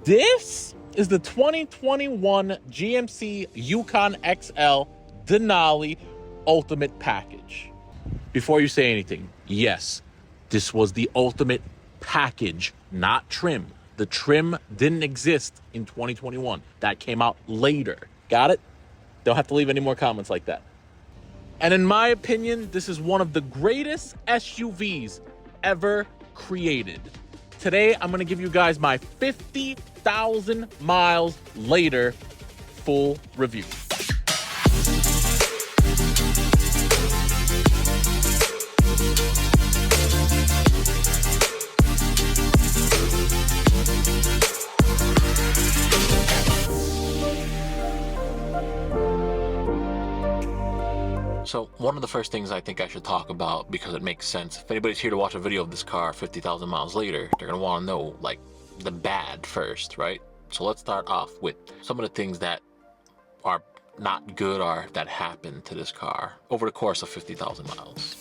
This is the 2021 GMC Yukon XL Denali Ultimate Package. Before you say anything, yes, this was the Ultimate Package, not trim. The trim didn't exist in 2021. That came out later. Got it? Don't have to leave any more comments like that. And in my opinion, this is one of the greatest SUVs ever created. Today, I'm gonna give you guys my 50,000 miles later full review. So one of the first things I think I should talk about, because it makes sense, if anybody's here to watch a video of this car 50,000 miles later, they're going to want to know, like, the bad first, right? So let's start off with some of the things that are not good or that happened to this car over the course of 50,000 miles.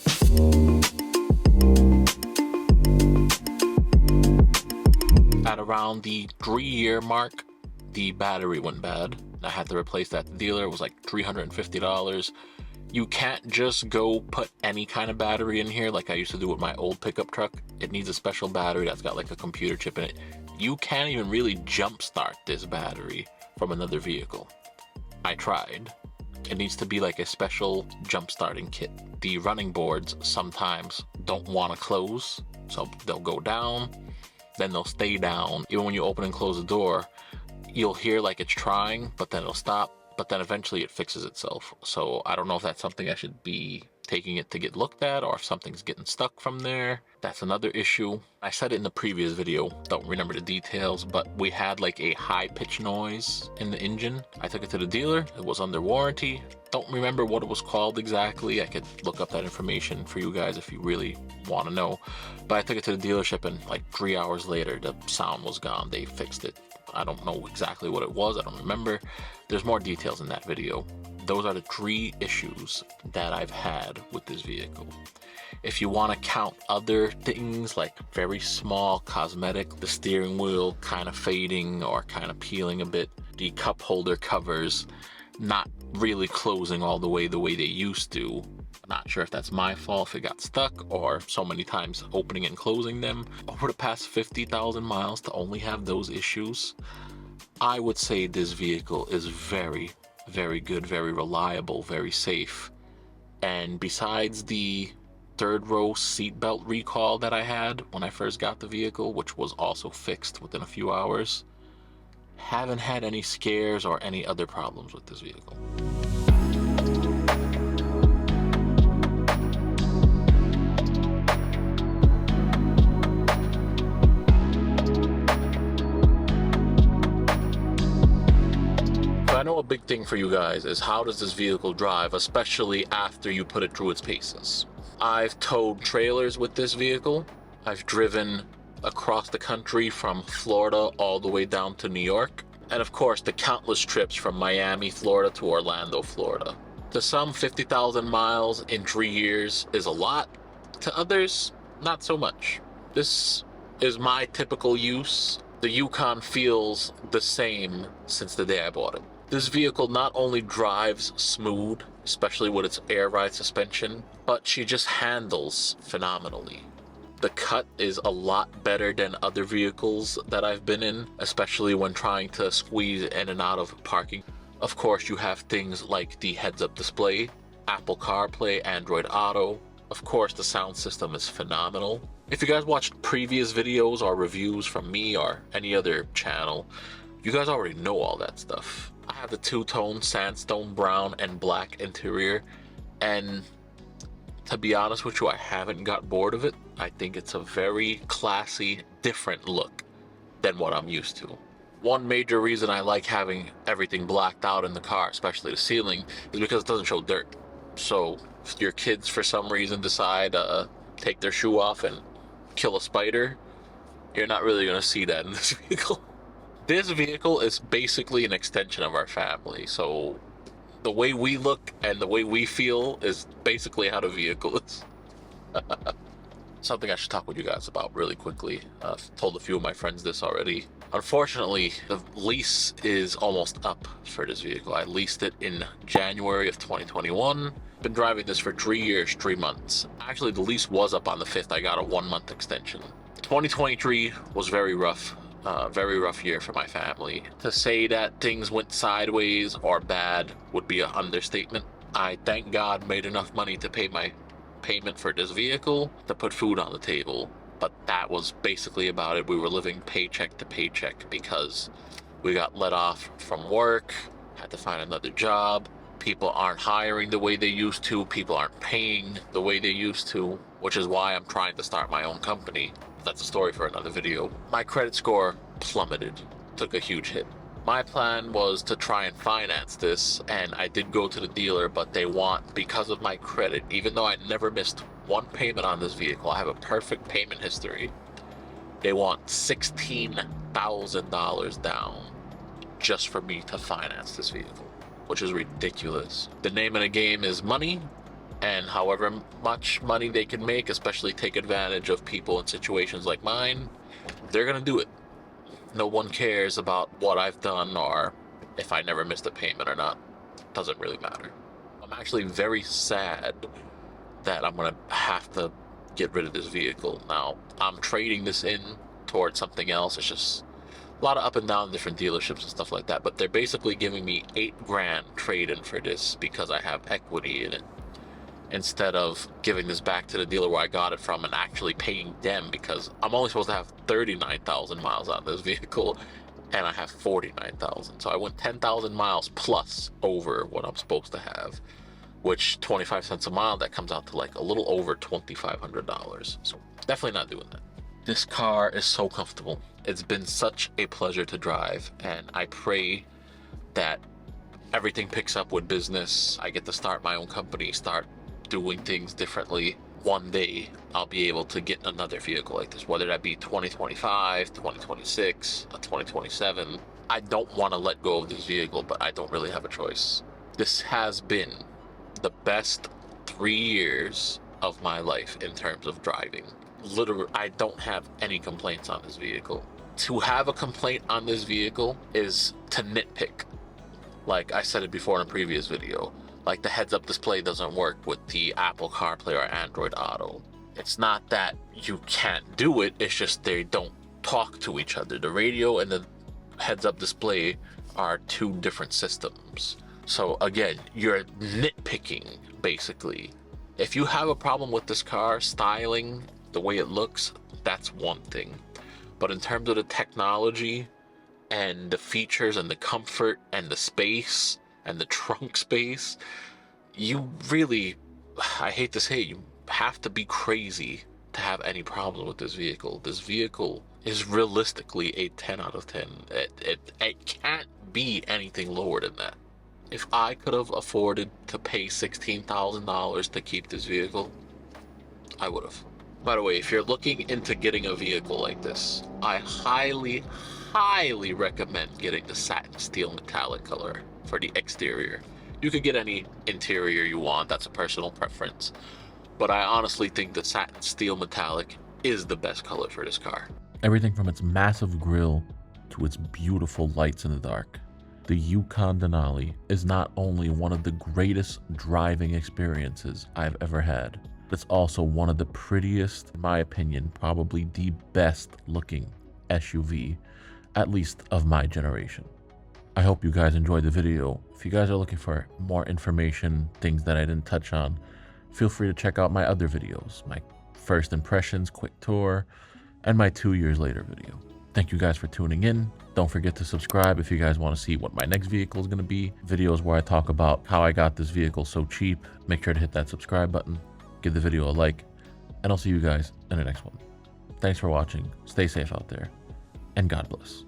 At around the 3-year mark, the battery went bad. I had to replace that at the dealer. It was like $350. You can't just go put any kind of battery in here like I used to do with my old pickup truck. It needs a special battery that's got like a computer chip in it. You can't even really jumpstart this battery from another vehicle. I tried. It needs to be like a special jump starting kit. The running boards sometimes don't want to close, so they'll go down, then they'll stay down. Even when you open and close the door, you'll hear like it's trying, but then it'll stop. But then eventually it fixes itself. So I don't know if that's something I should be taking it to get looked at, or if something's getting stuck from there. That's another issue. I said it in the previous video, don't remember the details, but we had like a high pitch noise in the engine. I took it to the dealer, it was under warranty. Don't remember what it was called exactly. I could look up that information for you guys if you really want to know. But I took it to the dealership and like 3 hours later, the sound was gone. They fixed it. I don't know exactly what it was. I don't remember. There's more details in that video. Those are the 3 issues that I've had with this vehicle. If you want to count other things like very small cosmetic, the steering wheel kind of fading or kind of peeling a bit, the cup holder covers not really closing all the way they used to. Not sure if that's my fault, if it got stuck, or so many times opening and closing them. Over the past 50,000 miles to only have those issues, I would say this vehicle is very, very good, very reliable, very safe. And besides the 3rd row seatbelt recall that I had when I first got the vehicle, which was also fixed within a few hours, haven't had any scares or any other problems with this vehicle. I know a big thing for you guys is how does this vehicle drive, especially after you put it through its paces. I've towed trailers with this vehicle. I've driven across the country from Florida all the way down to New York. And of course, the countless trips from Miami, Florida to Orlando, Florida. To some, 50,000 miles in 3 years is a lot. To others, not so much. This is my typical use. The Yukon feels the same since the day I bought it. This vehicle not only drives smooth, especially with its air ride suspension, but she just handles phenomenally. The cut is a lot better than other vehicles that I've been in, especially when trying to squeeze in and out of parking. Of course, you have things like the heads-up display, Apple CarPlay, Android Auto. Of course, the sound system is phenomenal. If you guys watched previous videos or reviews from me or any other channel, you guys already know all that stuff. I have the 2-tone sandstone brown and black interior, and to be honest with you, I haven't got bored of it. I think it's a very classy, different look than what I'm used to. One major reason I like having everything blacked out in the car, especially the ceiling, is because it doesn't show dirt. So if your kids for some reason decide to take their shoe off and kill a spider, you're not really going to see that in this vehicle. This vehicle is basically an extension of our family, so the way we look and the way we feel is basically how the vehicle is. Something I should talk with you guys about really quickly. I've told a few of my friends this already. Unfortunately, the lease is almost up for this vehicle. I leased it in January of 2021. Been driving this for 3 years, 3 months. Actually, the lease was up on the 5th. I got a 1-month extension. 2023 was very rough year for my family. To say that things went sideways or bad would be an understatement. I thank God made enough money to pay my payment for this vehicle to put food on the table. But that was basically about it. We were living paycheck to paycheck because we got let off from work, had to find another job. People aren't hiring the way they used to. People aren't paying the way they used to, which is why I'm trying to start my own company. That's a story for another video. My credit score plummeted, took a huge hit. My plan was to try and finance this, and I did go to the dealer, but they want, because of my credit, even though I never missed one payment on this vehicle, I have a perfect payment history, they want $16,000 down just for me to finance this vehicle, which is ridiculous. The name of the game is money, and however much money they can make, especially take advantage of people in situations like mine, they're gonna do it. No one cares about what I've done or if I never missed a payment or not. Doesn't really matter. I'm actually very sad that I'm gonna have to get rid of this vehicle. Now, I'm trading this in towards something else. It's just a lot of up and down different dealerships and stuff like that, but they're basically giving me $8,000 trade-in for this because I have equity in it, instead of giving this back to the dealer where I got it from and actually paying them, because I'm only supposed to have 39,000 miles on this vehicle and I have 49,000. So I went 10,000 miles plus over what I'm supposed to have, which 25 cents a mile, that comes out to like a little over $2,500. So definitely not doing that. This car is so comfortable. It's been such a pleasure to drive, and I pray that everything picks up with business. I get to start my own company, start doing things differently. One day I'll be able to get another vehicle like this, whether that be 2025, 2026, 2027. I don't want to let go of this vehicle, but I don't really have a choice. This has been the best 3 years of my life in terms of driving. Literally, I don't have any complaints on this vehicle. To have a complaint on this vehicle is to nitpick. Like I said it before in a previous video, like the heads-up display doesn't work with the Apple CarPlay or Android Auto. It's not that you can't do it, it's just they don't talk to each other. The radio and the heads-up display are two different systems. So again, you're nitpicking, basically. If you have a problem with this car, styling, the way it looks, that's one thing. But in terms of the technology and the features and the comfort and the space and the trunk space, you really, I hate to say it, you have to be crazy to have any problem with this vehicle. This vehicle is realistically a 10 out of 10. It can't be anything lower than that. If I could have afforded to pay $16,000 to keep this vehicle, I would have. By the way, if you're looking into getting a vehicle like this, I highly recommend getting the satin steel metallic color for the exterior. You could get any interior you want, that's a personal preference, but I honestly think the satin steel metallic is the best color for this car. Everything from its massive grille to its beautiful lights in the dark. The Yukon Denali is not only one of the greatest driving experiences I've ever had, it's also one of the prettiest, in my opinion, probably the best looking SUV, at least of my generation. I hope you guys enjoyed the video. If you guys are looking for more information, things that I didn't touch on, feel free to check out my other videos, my first impressions, quick tour, and my 2 years later video. Thank you guys for tuning in. Don't forget to subscribe if you guys want to see what my next vehicle is going to be. Videos where I talk about how I got this vehicle so cheap. Make sure to hit that subscribe button. Give the video a like, and I'll see you guys in the next one. Thanks for watching. Stay safe out there, and God bless.